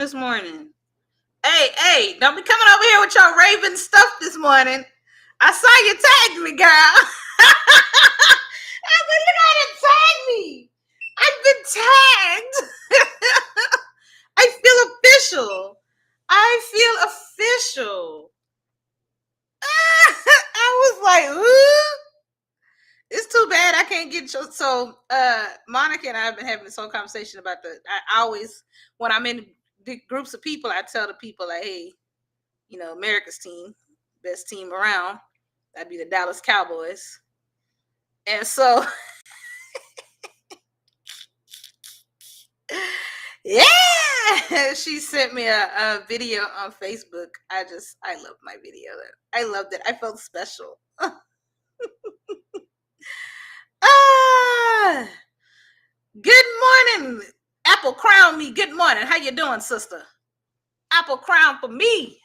This morning. Hey, don't be coming over here with your Raven stuff this morning. I saw you tag me, girl. I said, look how it tag me. I've been tagged. I feel official. I feel official. I was like, ooh. It's too bad I can't get you. So, Monica and I have been having this whole conversation about I always, when I'm in big groups of people, I tell the people, like, hey, America's team, best team around, that'd be the Dallas Cowboys. And so, yeah, she sent me a video on Facebook. I loved my video. I loved it. I felt special. Ah, good morning, Apple Crown me. Good morning. How you doing, sister? Apple Crown for me.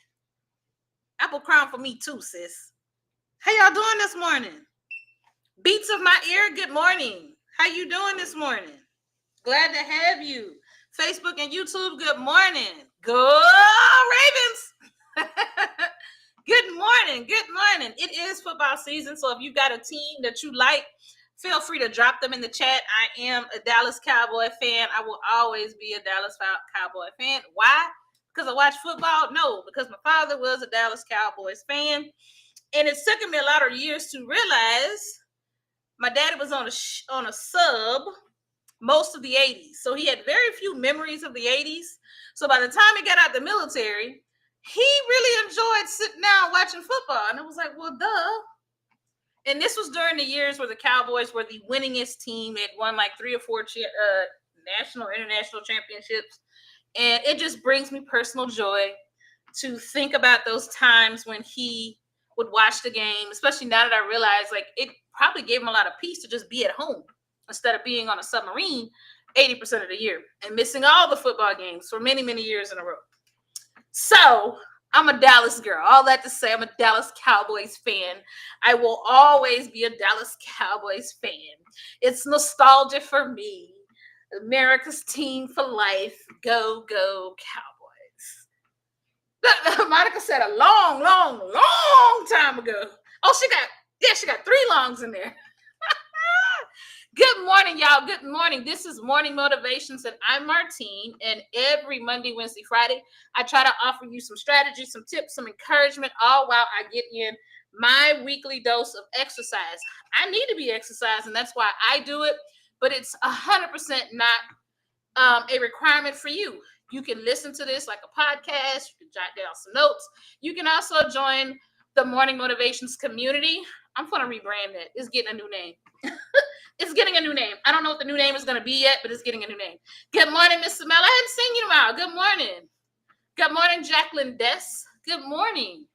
Apple Crown for me too, sis. How y'all doing this morning? Beats of my ear. Good morning. How you doing this morning? Glad to have you. Facebook and YouTube, good morning. Go Ravens. Good morning. Good morning. It is football season, so if you've got a team that you like, feel free to drop them in the chat. I am a Dallas Cowboy fan. I will always be a Dallas Cowboy fan. Why? Because I watch football? No, because my father was a Dallas Cowboys fan. And it's taken me a lot of years to realize my daddy was on a sub most of the 80s. So he had very few memories of the 80s. So by the time he got out the military, he really enjoyed sitting down watching football. And I was like, well, duh. And this was during the years where the Cowboys were the winningest team. It won like 3 or 4 national, international championships. And it just brings me personal joy to think about those times when he would watch the game, especially now that I realize like it probably gave him a lot of peace to just be at home instead of being on a submarine 80% of the year and missing all the football games for many, many years in a row. So I'm a Dallas girl. All that to say, I'm a Dallas Cowboys fan. I will always be a Dallas Cowboys fan. It's nostalgia for me. America's team for life. Go, go, Cowboys. Monica said a long, long, long time ago. Oh, she got 3 longs in there. Good morning, y'all. Good morning. This is Morning Motivations, and I'm Martine. And every Monday, Wednesday, Friday, I try to offer you some strategies, some tips, some encouragement, all while I get in my weekly dose of exercise. I need to be exercising. That's why I do it, but it's 100% not a requirement for you. You can listen to this like a podcast. You can jot down some notes. You can also join the Morning Motivations community. I'm going to rebrand that. It's getting a new name. It's getting a new name. I don't know what the new name is going to be yet, but it's getting a new name. Good morning, Miss Samela. I hadn't seen you in a while. Good morning. Good morning, Jacqueline Des. Good morning.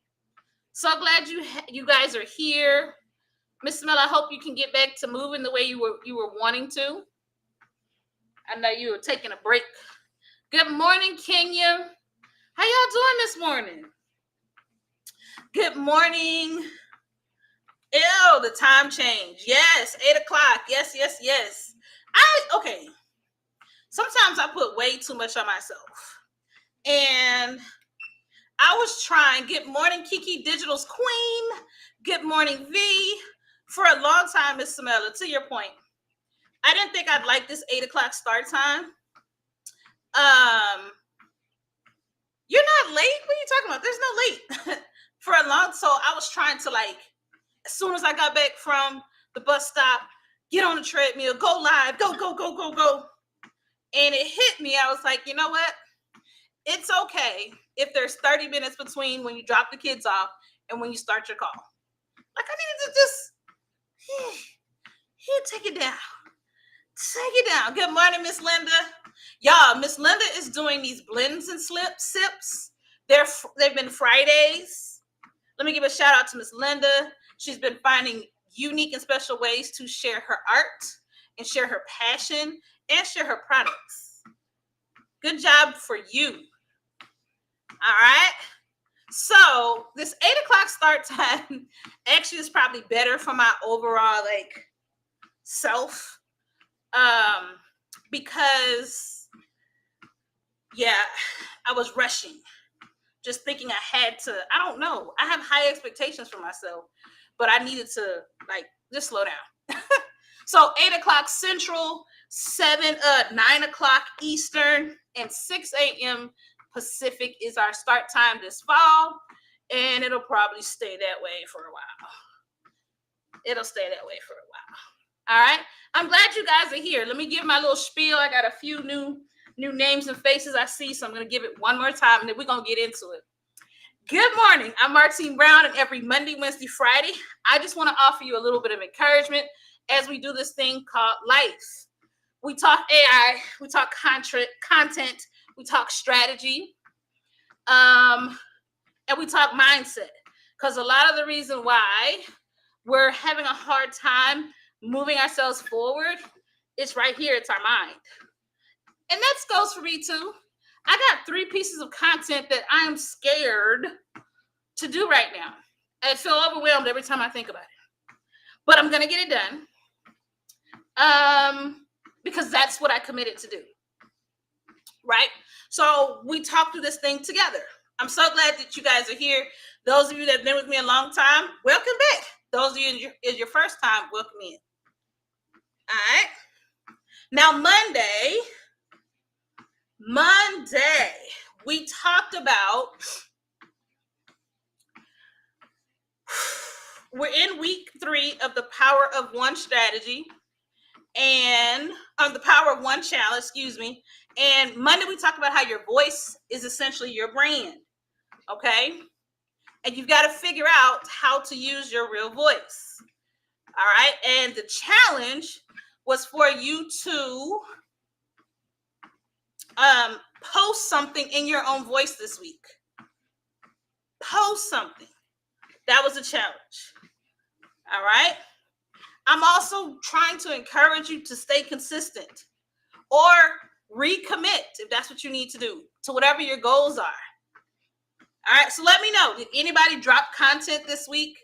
So glad you guys are here. Miss Samela, I hope you can get back to moving the way you were wanting to. I know you were taking a break. Good morning, Kenya. How y'all doing this morning? Good morning. Ew, the time change. Yes, 8 o'clock. Yes. Okay. Sometimes I put way too much on myself. And I was trying. Good morning, Kiki Digital's Queen. Good morning, V. For a long time, Miss Samela, to your point, I didn't think I'd like this 8 o'clock start time. You're not late? What are you talking about? There's no late. For a long, so I was trying to as soon as I got back from the bus stop, get on the treadmill, go live, go. And it hit me. I was like, you know what? It's okay if there's 30 minutes between when you drop the kids off and when you start your call. Like I needed to just take it down. Take it down. Good morning, Miss Linda. Y'all, Miss Linda is doing these blends and sips. They've been Fridays. Let me give a shout out to Miss Linda. She's been finding unique and special ways to share her art and share her passion and share her products. Good job for you. All right. So this 8 o'clock start time actually is probably better for my overall self. Because Yeah, I was rushing, just thinking I had to. I don't know. I have high expectations for myself, but I needed to like just slow down. So 8 o'clock Central, 9 o'clock Eastern, and 6 a.m. Pacific is our start time this fall, and it'll probably stay that way for a while. It'll stay that way for a while. All right. I'm glad you guys are here. Let me give my little spiel. I got a few new names and faces I see, so I'm going to give it one more time, and then we're going to get into it. Good morning. I'm Martine Brown, and every Monday, Wednesday, Friday, I just want to offer you a little bit of encouragement as we do this thing called life. We talk AI, we talk content, we talk strategy, and we talk mindset. Because a lot of the reason why we're having a hard time moving ourselves forward is right here. It's our mind. And that goes for me too. I got 3 pieces of content that I am scared to do right now. I feel overwhelmed every time I think about it. But I'm going to get it done. Because that's what I committed to do. Right? So we talked through this thing together. I'm so glad that you guys are here. Those of you that have been with me a long time, welcome back. Those of you is your first time, welcome in. All right. Now, Monday, we talked about, we're in week 3 of the Power of One strategy and the Power of One challenge, excuse me. And Monday, we talked about how your voice is essentially your brand. Okay. And you've got to figure out how to use your real voice. All right. And the challenge was for you to post something in your own voice this week. Post something. That was a challenge. All right. I'm also trying to encourage you to stay consistent or recommit if that's what you need to do to whatever your goals are. All right. So let me know. Did anybody drop content this week?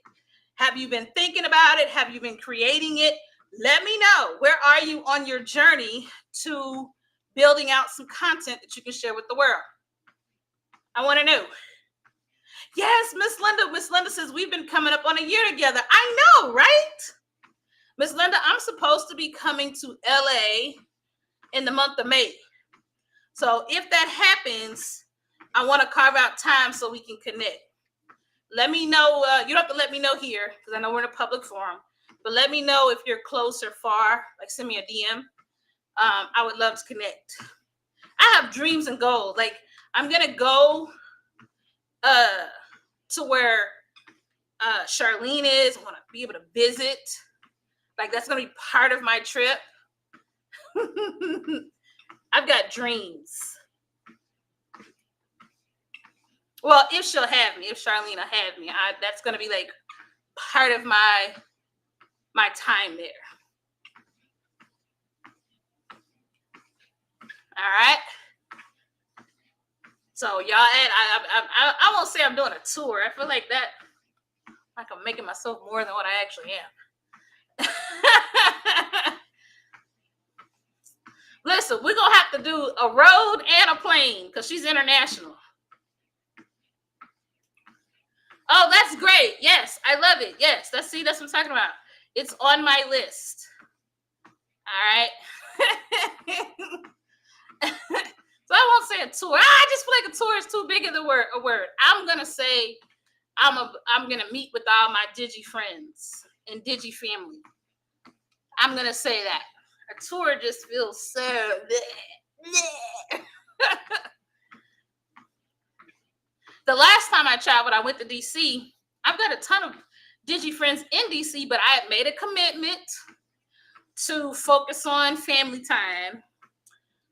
Have you been thinking about it? Have you been creating it? Let me know. Where are you on your journey to building out some content that you can share with the world? I want to know. Yes, Miss Linda. Miss Linda says we've been coming up on a year together. I know, right? Miss Linda, I'm supposed to be coming to LA in the month of May. So if that happens, I want to carve out time so we can connect. Let me know. You don't have to let me know here because I know we're in a public forum. But let me know if you're close or far. Like send me a DM. I would love to connect. I have dreams and goals. Like I'm gonna go to where Charlene is. I want to be able to visit. Like that's gonna be part of my trip. I've got dreams. Well, if she'll have me, if Charlene will have me, that's gonna be like part of my time there. All right. So y'all, I won't say I'm doing a tour. I feel like that, like I'm making myself more than what I actually am. Listen, we're gonna have to do a road and a plane because she's international. Oh, that's great. Yes, I love it. Yes, that's what I'm talking about. It's on my list. All right. So I won't say a tour. I just feel like a tour is too big of a word. I'm gonna say I'm gonna meet with all my Digi friends and Digi family. I'm gonna say that. A tour just feels so The last time I traveled, I went to DC. I've got a ton of Digi friends in DC, but I had made a commitment to focus on family time.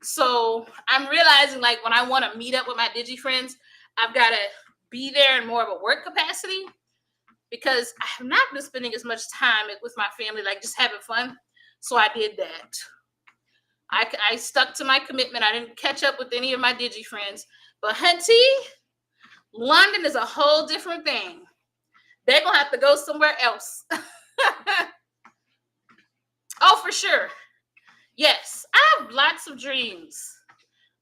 So I'm realizing like when I want to meet up with my Digi friends, I've got to be there in more of a work capacity because I have not been spending as much time with my family, like just having fun. So I did that. I stuck to my commitment. I didn't catch up with any of my Digi friends. But hunty, London is a whole different thing. They're going to have to go somewhere else. Oh, for sure. Yes, I have lots of dreams.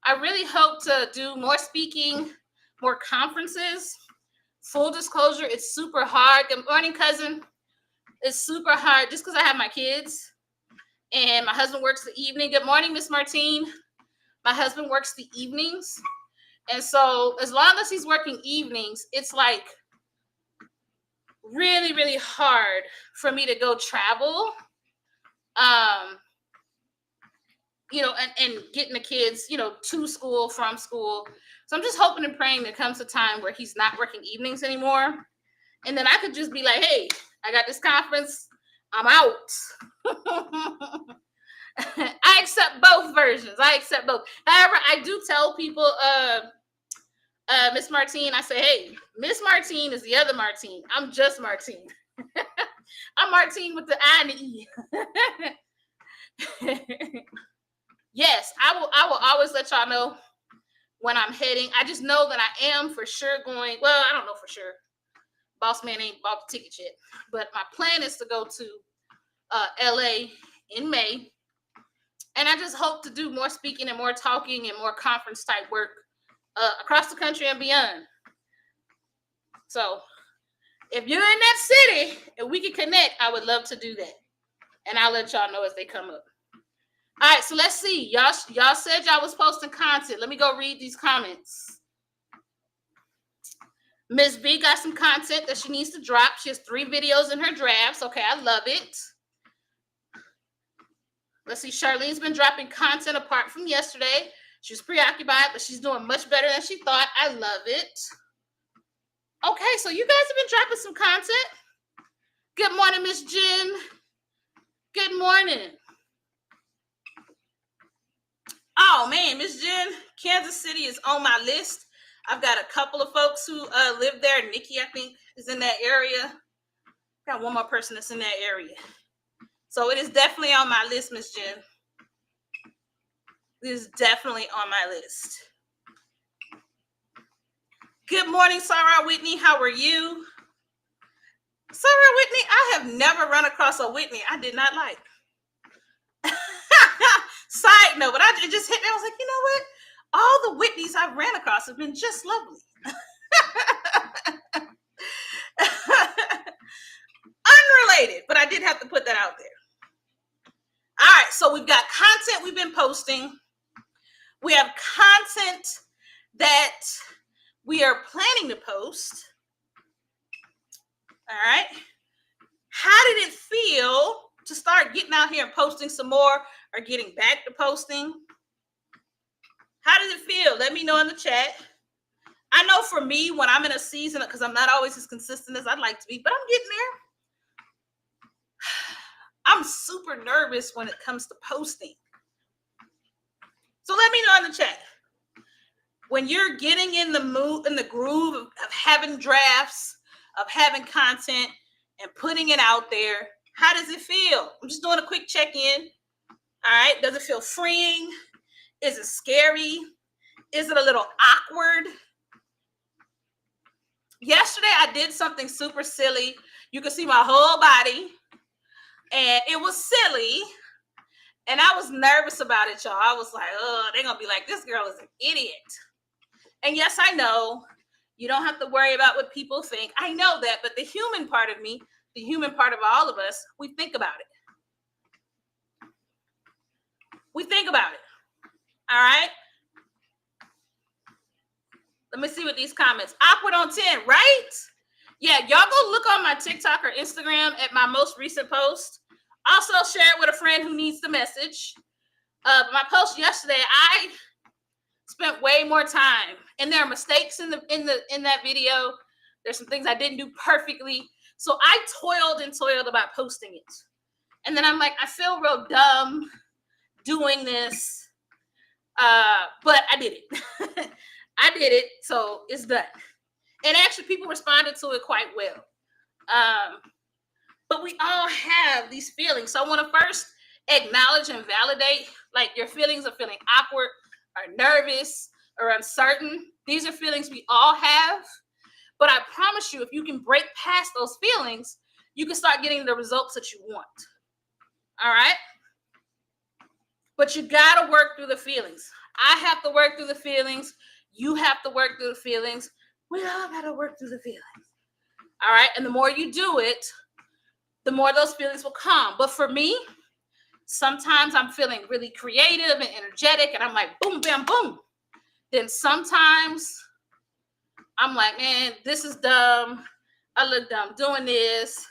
I really hope to do more speaking, more conferences. Full disclosure, it's super hard. Good morning, cousin. It's super hard just because I have my kids and my husband works the evening. Good morning, Miss Martine. My husband works the evenings. And so as long as he's working evenings, it's like really, really hard for me to go travel. And getting the kids, to school, from school. So I'm just hoping and praying there comes a time where he's not working evenings anymore. And then I could just be like, hey, I got this conference. I'm out. I accept both versions. I accept both. However, I do tell people, Miss Martine, I say, hey, Miss Martine is the other Martine. I'm just Martine. I'm Martine with the I and the E. Yes, I will always let y'all know when I'm heading. I just know that I am for sure going. Well, I don't know for sure. Boss man ain't bought the ticket yet. But my plan is to go to LA in May. And I just hope to do more speaking and more talking and more conference type work across the country and beyond. So if you're in that city and we can connect, I would love to do that. And I'll let y'all know as they come up. All right, so let's see. Y'all said y'all was posting content. Let me go read these comments. Miss B got some content that she needs to drop. She has 3 videos in her drafts. Okay, I love it. Let's see. Charlene's been dropping content apart from yesterday. She was preoccupied, but she's doing much better than she thought. I love it. Okay, so you guys have been dropping some content. Good morning, Miss Jen. Good morning. Oh, man, Miss Jen, Kansas City is on my list. I've got a couple of folks who live there. Nikki, I think, is in that area. Got one more person that's in that area. So it is definitely on my list, Miss Jen. It is definitely on my list. Good morning, Sarah Whitney. How are you? Sarah Whitney, I have never run across a Whitney I did not like. Side note, but it just hit me. I was like, you know what? All the Whitneys I've ran across have been just lovely. Unrelated, but I did have to put that out there. All right, so we've got content we've been posting. We have content that we are planning to post. All right. How did it feel to start getting out here and posting some more or getting back to posting? How did it feel? Let me know in the chat. I know for me, when I'm in a season, because I'm not always as consistent as I'd like to be, but I'm getting there. I'm super nervous when it comes to posting. So let me know in the chat. When you're getting in the mood, in the groove of having drafts, of having content and putting it out there, how does it feel? I'm just doing a quick check-in. All right. Does it feel freeing? Is it scary? Is it a little awkward? Yesterday, I did something super silly. You can see my whole body. And it was silly. And I was nervous about it, y'all. I was like, oh, they're going to be like, this girl is an idiot. And yes, I know. You don't have to worry about what people think. I know that. But the human part of me, the human part of all of us, we think about it. We think about it. All right? Let me see what these comments. Awkward on 10, right? Yeah, y'all go look on my TikTok or Instagram at my most recent post. Also share it with a friend who needs the message. My post yesterday, I spent way more time, and there are mistakes in that video. There's some things I didn't do perfectly. So I toiled about posting it. And then I'm like, I feel real dumb doing this. But I did it. I did it, so it's done. And actually, people responded to it quite well. But we all have these feelings. So I want to first acknowledge and validate, like, your feelings of feeling awkward or nervous or uncertain. These are feelings we all have. But I promise you, if you can break past those feelings, you can start getting the results that you want. All right? But you got to work through the feelings. I have to work through the feelings. You have to work through the feelings. We all got to work through the feelings. All right. And the more you do it, the more those feelings will come. But for me, sometimes I'm feeling really creative and energetic and I'm like, boom, bam, boom. Then sometimes I'm like, man, this is dumb. I look dumb doing this.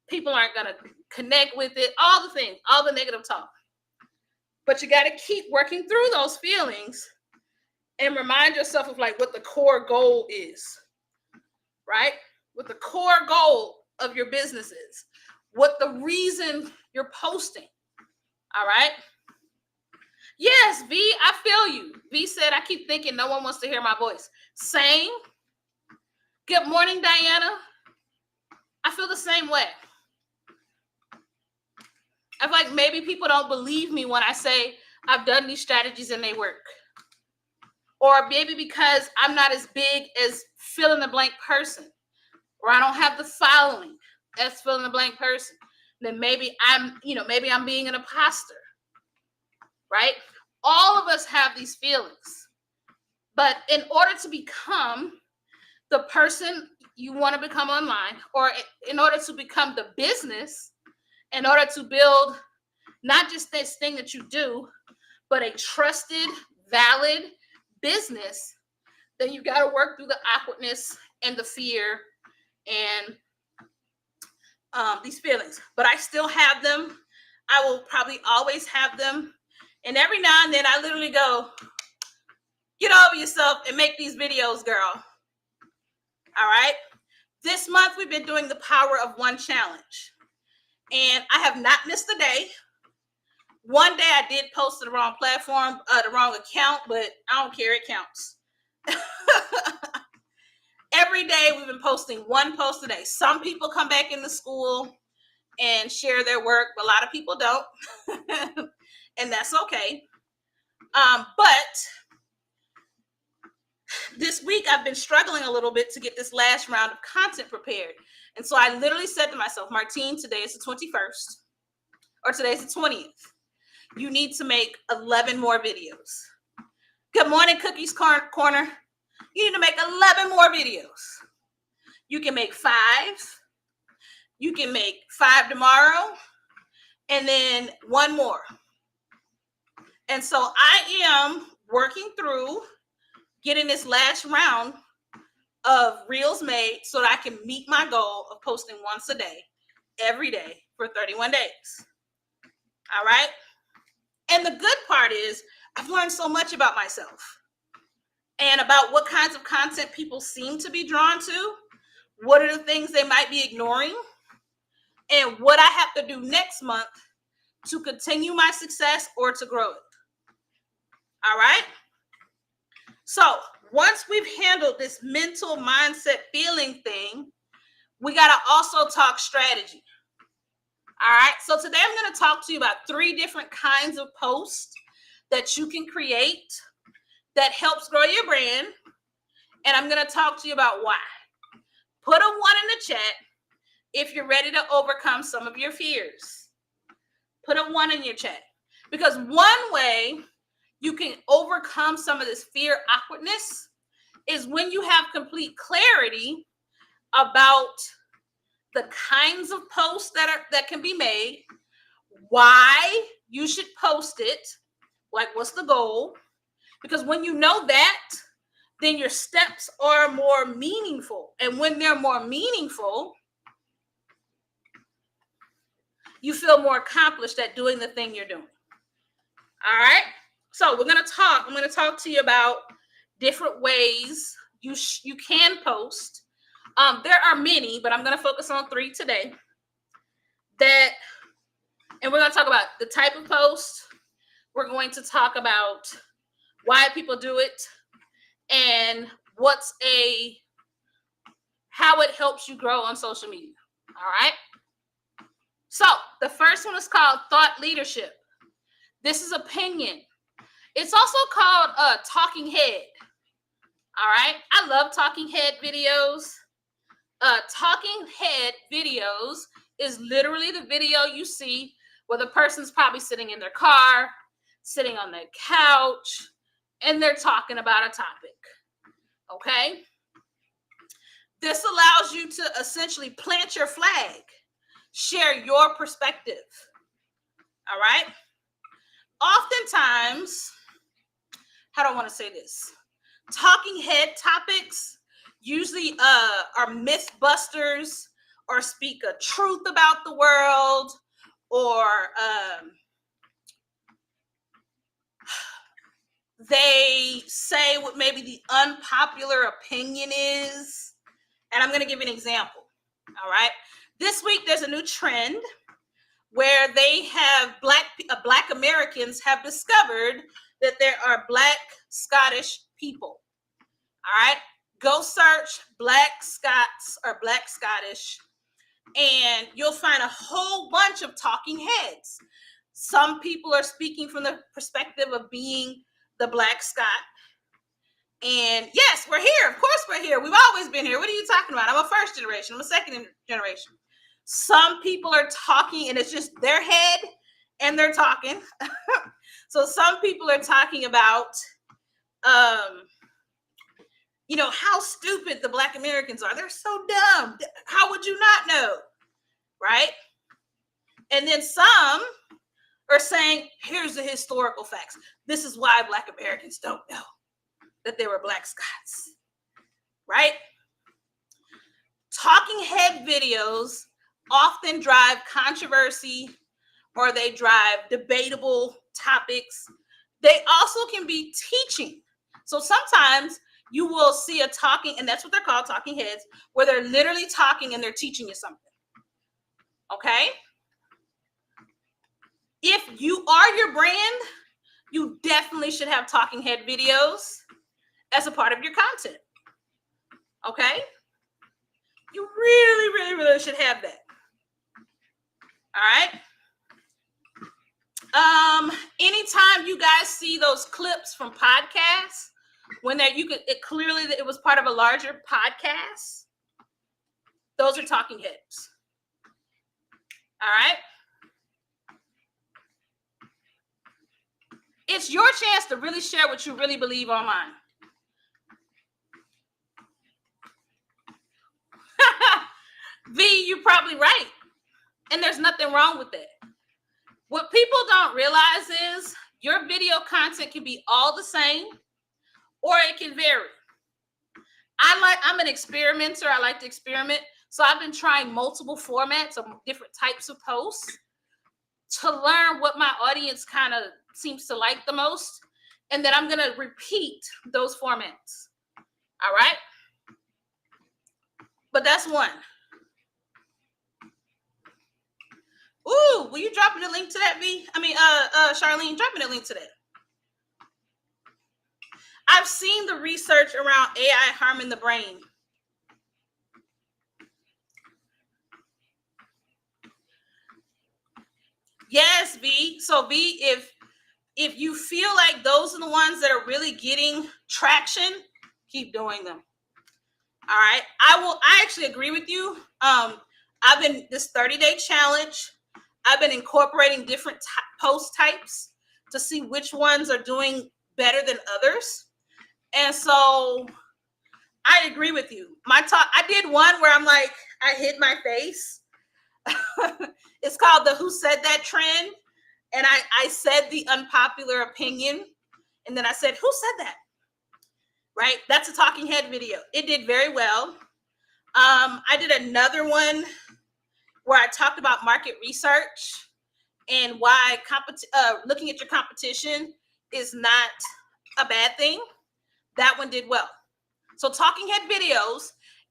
People aren't going to connect with it. All the things, all the negative talk. But you got to keep working through those feelings and remind yourself of like what the core goal is, right? What the core goal of your business is, what the reason you're posting. All right. Yes, V, I feel you. V said, I keep thinking no one wants to hear my voice. Same. Good morning, Diana. I feel the same way. I feel like maybe people don't believe me when I say I've done these strategies and they work. Or maybe because I'm not as big as fill in the blank person, or I don't have the following as fill in the blank person. Then maybe I'm being an imposter, right? All of us have these feelings. But in order to become the person you want to become online, or in order to become the business, in order to build not just this thing that you do, but a trusted, valid business, then you got to work through the awkwardness and the fear and these feelings. But I still have them. I will probably always have them. And every now and then I literally go, get over yourself and make these videos, girl. All right. This month we've been doing the Power of One challenge. And I have not missed a day. One day I did post to the wrong platform, the wrong account, but I don't care. It counts. Every day we've been posting one post a day. Some people come back into school and share their work, but a lot of people don't. And that's okay. But this week I've been struggling a little bit to get this last round of content prepared. And so I literally said to myself, Martine, today is the 21st, or today's the 20th. You need to make 11 more videos. Good morning, Cookies Corner. You need to make 11 more videos. You can make 5. You can make 5 tomorrow, and then 1 more. And so I am working through getting this last round of reels made so that I can meet my goal of posting once a day, every day for 31 days. All right. And the good part is I've learned so much about myself and about what kinds of content people seem to be drawn to. What are the things they might be ignoring? And what I have to do next month to continue my success or to grow it. All right. So once we've handled this mental mindset feeling thing, we got to also talk strategy. All right. So today I'm going to talk to you about 3 different kinds of posts that you can create that helps grow your brand. And I'm going to talk to you about why. Put a 1 in the chat if you're ready to overcome some of your fears. Put a 1 in your chat. Because one way you can overcome some of this fear awkwardness is when you have complete clarity about the kinds of posts that can be made, why you should post it, like what's the goal. Because when you know that, then your steps are more meaningful. And when they're more meaningful, you feel more accomplished at doing the thing you're doing. All right. So I'm going to talk to you about different ways you can post. There are many, but I'm going to focus on 3 today. And we're going to talk about the type of post. We're going to talk about why people do it and how it helps you grow on social media. All right. So the first one is called thought leadership. This is opinion. It's also called a talking head. All right. I love talking head videos. Talking head videos is literally the video you see where the person's probably sitting in their car, sitting on their couch, and they're talking about a topic. Okay? This allows you to essentially plant your flag, share your perspective. All right? Oftentimes, how do I want to say this? Talking head topics usually are myth busters or speak a truth about the world, or they say what maybe the unpopular opinion is. And I'm going to give you an example. All right. This week, there's a new trend where they have Black Americans have discovered that there are Black Scottish people. All right. Go search Black Scots or Black Scottish, and you'll find a whole bunch of talking heads. Some people are speaking from the perspective of being the Black Scot. And yes, we're here. Of course we're here. We've always been here. What are you talking about? I'm a first generation. I'm a second generation. Some people are talking and it's just their head and they're talking. So some people are talking about, how stupid the Black Americans are. They're so dumb. How would you not know? Right? And then some are saying, here's the historical facts. This is why Black Americans don't know that they were Black Scots, right? Talking head videos often drive controversy or they drive debatable topics. They also can be teaching. So sometimes you will see a talking, and that's what they're called, talking heads, where they're literally talking and they're teaching you something, okay? If you are your brand, you definitely should have talking head videos as a part of your content. Okay? You really, really, really should have that. All right? Anytime you guys see those clips from podcasts, when it was part of a larger podcast, those are talking heads. All right? It's your chance to really share what you really believe online. V, you're probably right. And there's nothing wrong with that. What people don't realize is your video content can be all the same or it can vary. I'm an experimenter. I like to experiment. So I've been trying multiple formats of different types of posts to learn what my audience kind of seems to like the most. And then I'm going to repeat those formats. All right? But that's one. Ooh, will you drop me the link to that, V? Charlene, drop me the link to that. I've seen the research around AI harming the brain. Yes, V. So V, if you feel like those are the ones that are really getting traction, keep doing them. All right. I actually agree with you. I've been this 30-day challenge. I've been incorporating different post types to see which ones are doing better than others. And so I agree with you. I did one where I'm like, I hid my face. It's called the Who Said That trend. And I said the unpopular opinion. And then I said, who said that? Right? That's a talking head video. It did very well. I did another one where I talked about market research and why looking at your competition is not a bad thing. That one did well. So talking head videos,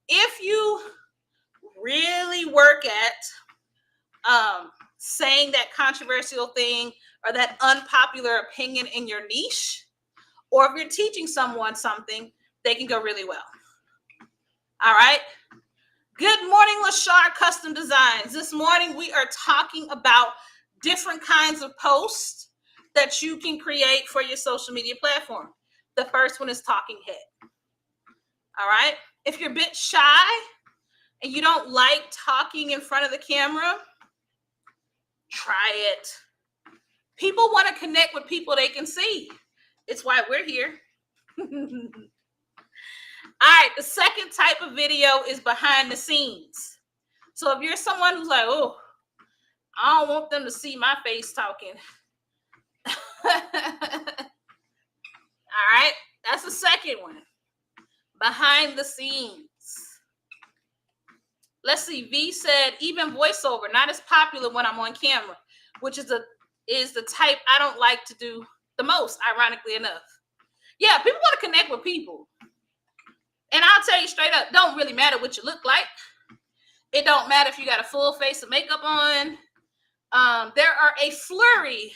if you really work at saying that controversial thing or that unpopular opinion in your niche, or if you're teaching someone something, they can go really well. All right. Good morning, Lashar Custom Designs. This morning we are talking about different kinds of posts that you can create for your social media platform. The first one is talking head. All right. If you're a bit shy and you don't like talking in front of the camera, try it. People want to connect with people they can see. It's why we're here. All right, the second type of video is behind the scenes. So if you're someone who's like, oh, I don't want them to see my face talking. All right, that's the second one. Behind the scenes. Let's see. V said, even voiceover, not as popular when I'm on camera, which is the type I don't like to do the most, ironically enough. Yeah, people want to connect with people. And I'll tell you straight up, don't really matter what you look like. It don't matter if you got a full face of makeup on. There are a flurry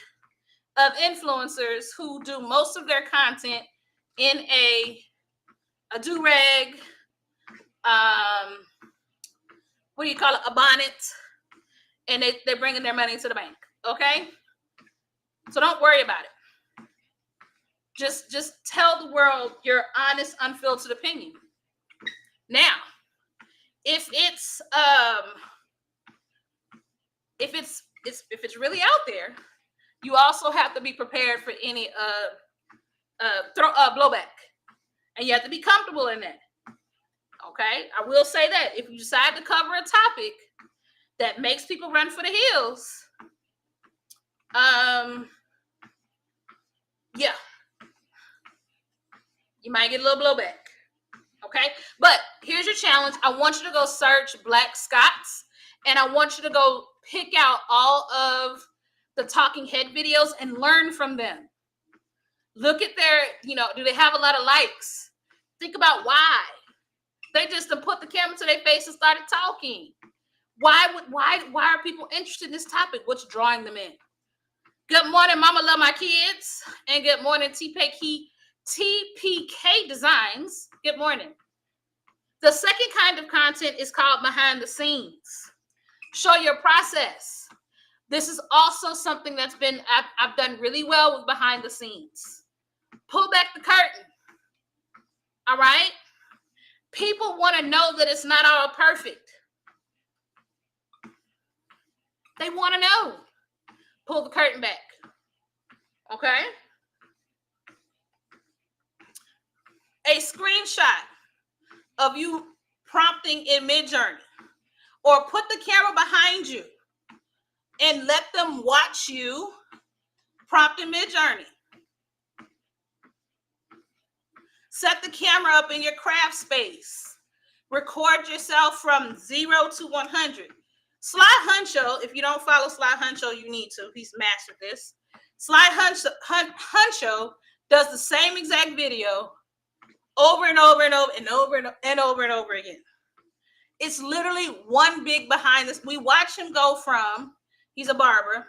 of influencers who do most of their content in a do-rag, what do you call it, a bonnet, and they're bringing their money to the bank, okay? So don't worry about it. Just tell the world your honest, unfiltered opinion. Now, if it's really out there, you also have to be prepared for any blowback, and you have to be comfortable in that. Okay, I will say that if you decide to cover a topic that makes people run for the hills, yeah, you might get a little blowback. Okay, but here's your challenge. I want you to go search Black Scots, and I want you to go pick out all of the talking head videos and learn from them. Look at their, do they have a lot of likes? Think about why. They just put the camera to their face and started talking. Why are people interested in this topic? What's drawing them in? Good morning, Mama Love My Kids. And good morning, TPK Designs. Good morning. The second kind of content is called behind the scenes. Show your process. This is also something that's I've done really well with behind the scenes. Pull back the curtain. All right? People want to know that it's not all perfect. They want to know. Pull the curtain back. Okay? A screenshot of you prompting in Midjourney, or put the camera behind you and let them watch you prompt in Midjourney. Set the camera up in your craft space. Record yourself from 0 to 100. Sly Huncho, if you don't follow Sly Huncho, you need to. He's mastered this. Sly Huncho does the same exact video over and over and over and over and over and over again. It's literally one big behind this. We watch him go from, he's a barber,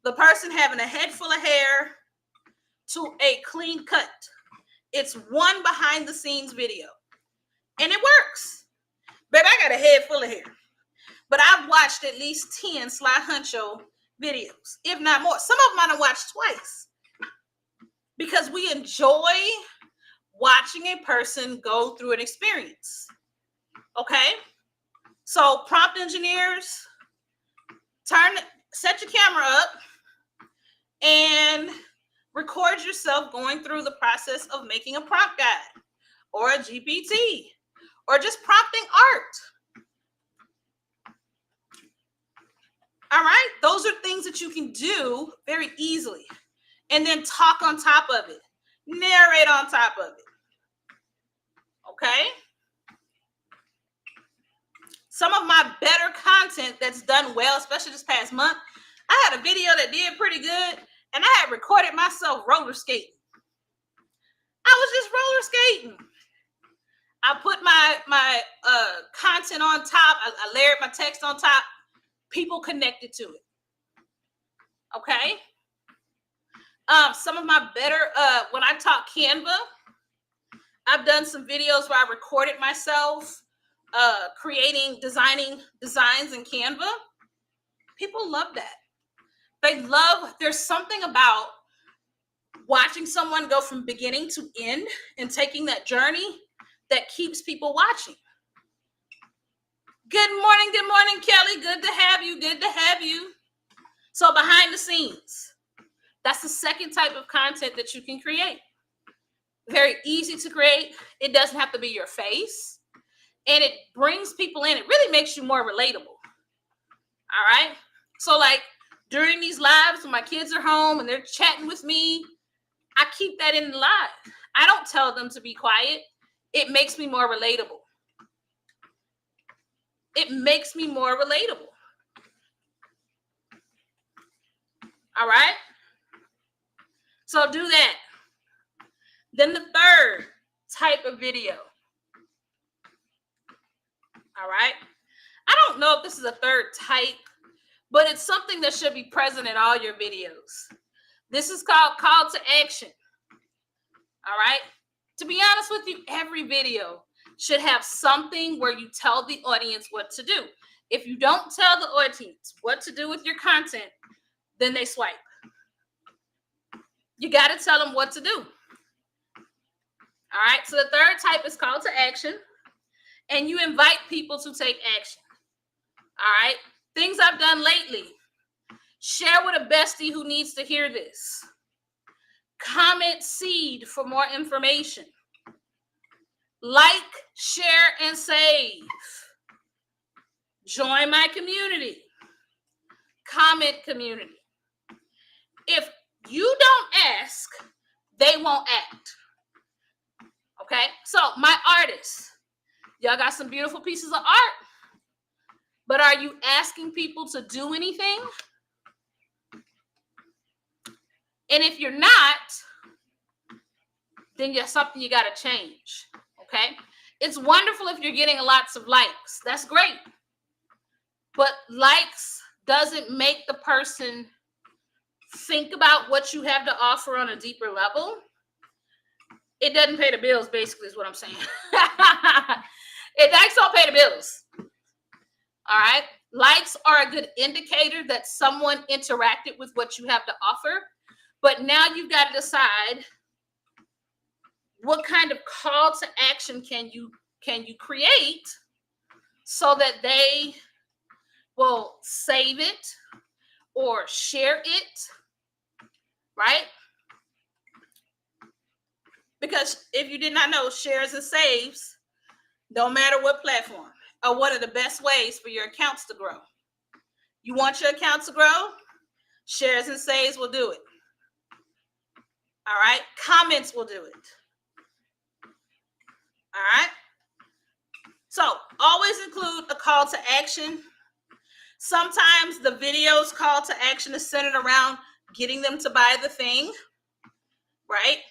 the person having a head full of hair to a clean cut. It's one behind the scenes video. And it works. Babe, I got a head full of hair. But I've watched at least 10 Sly Huncho videos, if not more. Some of them I done watched twice. Because we enjoy watching a person go through an experience. Okay? So prompt engineers, set your camera up and record yourself going through the process of making a prompt guide or a GPT or just prompting art. All right? Those are things that you can do very easily. And then talk on top of it. Narrate on top of it. Okay? Some of my better content that's done well, especially this past month, I had a video that did pretty good, and I had recorded myself roller skating. I was just roller skating. I put my content on top. I layered my text on top. People connected to it. Okay? Some of my better, when I talk Canva, I've done some videos where I recorded myself creating, designing designs in Canva. People love that. There's something about watching someone go from beginning to end and taking that journey that keeps people watching. Good morning, Kelly. Good to have you. So behind the scenes, That's the second type of content that you can create. Very easy to create. It doesn't have to be your face. And it brings people in. It really makes you more relatable. All right? So like during these lives when my kids are home and they're chatting with me, I keep that in the live. I don't tell them to be quiet. It makes me more relatable. It makes me more relatable. All right? So do that. Then the third type of video. All right? I don't know if this is a third type, but it's something that should be present in all your videos. This is called call to action. All right? To be honest with you, every video should have something where you tell the audience what to do. If you don't tell the audience what to do with your content, then they swipe. You got to tell them what to do. All right? So the third type is call to action, and you invite people to take action. All right? Things I've done lately. Share with a bestie who needs to hear this. Comment seed for more information. Like, share, and save. Join my community. Comment community. If you don't ask, they won't act. Okay? So, my artists, y'all got some beautiful pieces of art, but are you asking people to do anything? And if you're not, then there's something you got to change. Okay? It's wonderful if you're getting lots of likes. That's great. But likes doesn't make the person think about what you have to offer on a deeper level. It doesn't pay the bills, basically, is what I'm saying. Likes don't pay the bills. All right? Likes are a good indicator that someone interacted with what you have to offer. But now you've got to decide what kind of call to action can you create so that they will save it or share it, right? Because if you did not know, shares and saves, no matter what platform, are one of the best ways for your accounts to grow. You want your account to grow? Shares and saves will do it. All right? Comments will do it. All right? So always include a call to action. Sometimes the video's call to action is centered around getting them to buy the thing, right?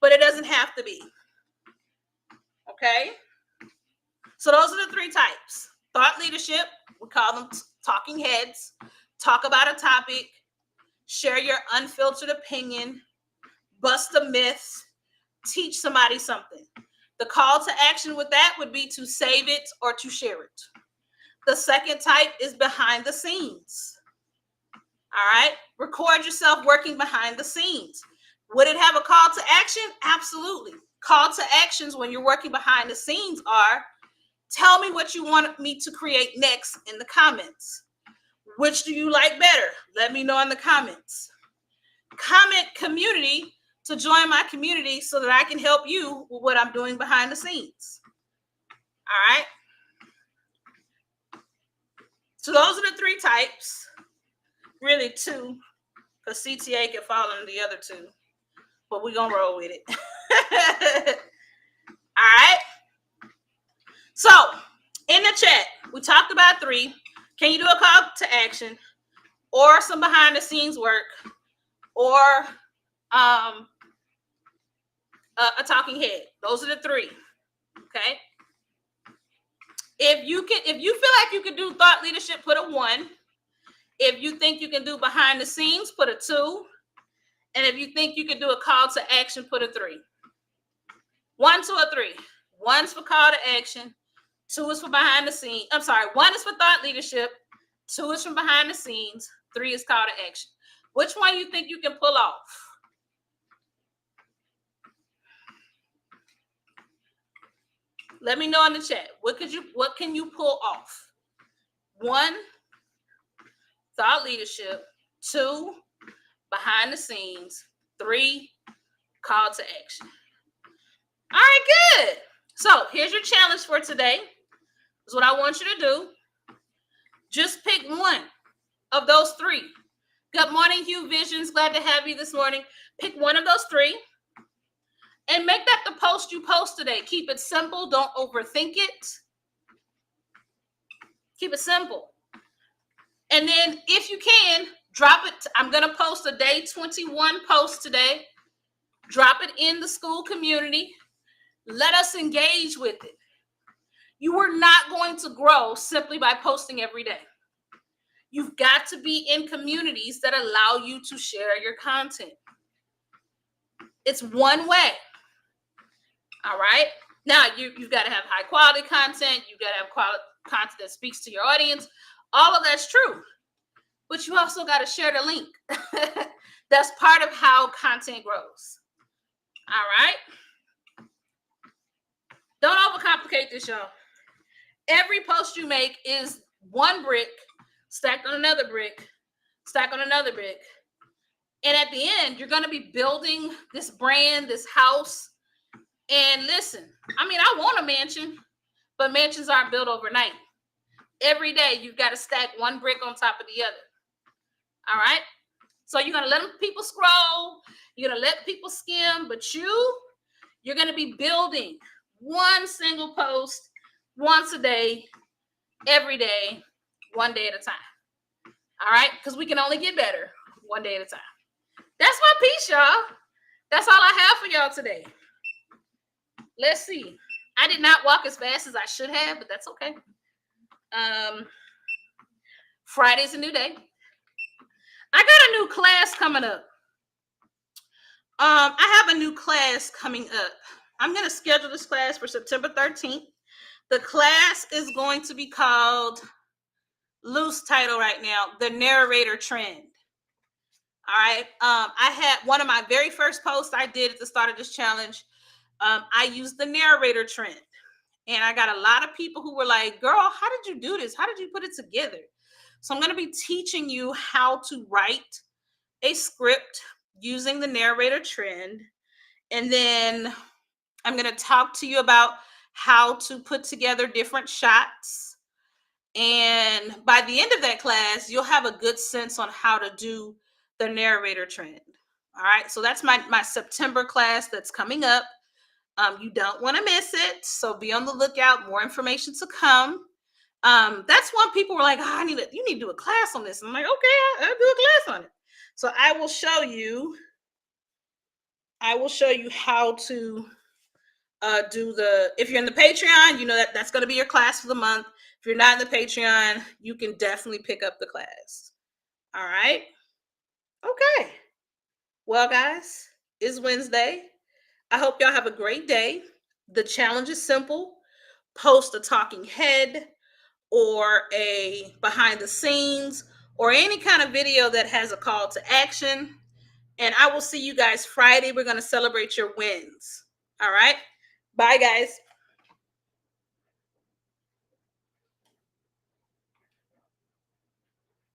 But it doesn't have to be. Okay? So those are the three types. Thought leadership, we call them talking heads. Talk about a topic, share your unfiltered opinion, bust a myth, teach somebody something. The call to action with that would be to save it or to share it. The second type is behind the scenes. All right? Record yourself working behind the scenes. Would it have a call to action? Absolutely. Call to actions when you're working behind the scenes are, tell me what you want me to create next in the comments. Which do you like better? Let me know in the comments. Comment community to join my community so that I can help you with what I'm doing behind the scenes. All right? So those are the three types. Really two, because CTA can fall under the other two. But we're going to roll with it. All right? So, in the chat, we talked about three. Can you do a call to action or some behind the scenes work or a talking head? Those are the three. Okay? If you feel like you can do thought leadership, put a 1. If you think you can do behind the scenes, put a 2. And if you think you can do a call to action, put a 3. 1, 2, or 3. 1's for call to action. 2 is for behind the scenes. I'm sorry. 1 is for thought leadership. 2 is from behind the scenes. 3 is call to action. Which one you think you can pull off? Let me know in the chat. What can you pull off? 1, thought leadership. 2, behind the scenes, 3 call to action. All right, good. So here's your challenge for today. This is what I want you to do. Just pick one of those 3. Good morning, Hugh Visions. Glad to have you this morning. Pick one of those 3 and make that the post you post today. Keep it simple. Don't overthink it. Keep it simple. And then if you can, drop it. I'm going to post a day 21 post today. Drop it in the school community. Let us engage with it. You are not going to grow simply by posting every day. You've got to be in communities that allow you to share your content. It's one way. All right. Now, you've got to have high quality content. You've got to have quality content that speaks to your audience. All of that's true. But you also got to share the link. That's part of how content grows. All right. Don't overcomplicate this, y'all. Every post you make is one brick stacked on another brick, stacked on another brick. And at the end, you're going to be building this brand, this house. And listen, I mean, I want a mansion, but mansions aren't built overnight. Every day, you've got to stack one brick on top of the other. All right? So you're going to let people scroll. You're going to let people skim. But you're going to be building one single post once a day, every day, one day at a time. All right? Because we can only get better one day at a time. That's my piece, y'all. That's all I have for y'all today. Let's see. I did not walk as fast as I should have, but that's okay. Friday's a new day. I got a new class coming up. I have a new class coming up. I'm going to schedule this class for September 13th. The class is going to be called, loose title right now, The Narrator Trend. All right. I had one of my very first posts I did at the start of this challenge. I used the narrator trend. And I got a lot of people who were like, girl, how did you do this? How did you put it together? So I'm going to be teaching you how to write a script using the narrator trend. And then I'm going to talk to you about how to put together different shots. And by the end of that class, you'll have a good sense on how to do the narrator trend. All right. So that's my September class that's coming up. You don't want to miss it. So be on the lookout. More information to come. That's when people were like, oh, you need to do a class on this. I'm like, okay, I'll do a class on it. So I will show you how to if you're in the Patreon, you know that's going to be your class for the month. If you're not in the Patreon, you can definitely pick up the class. All right. Okay. Well, guys, it's Wednesday. I hope y'all have a great day. The challenge is simple. Post a talking head or a behind the scenes or any kind of video that has a call to action. And I will see you guys Friday. We're going to celebrate your wins. All right. Bye, guys.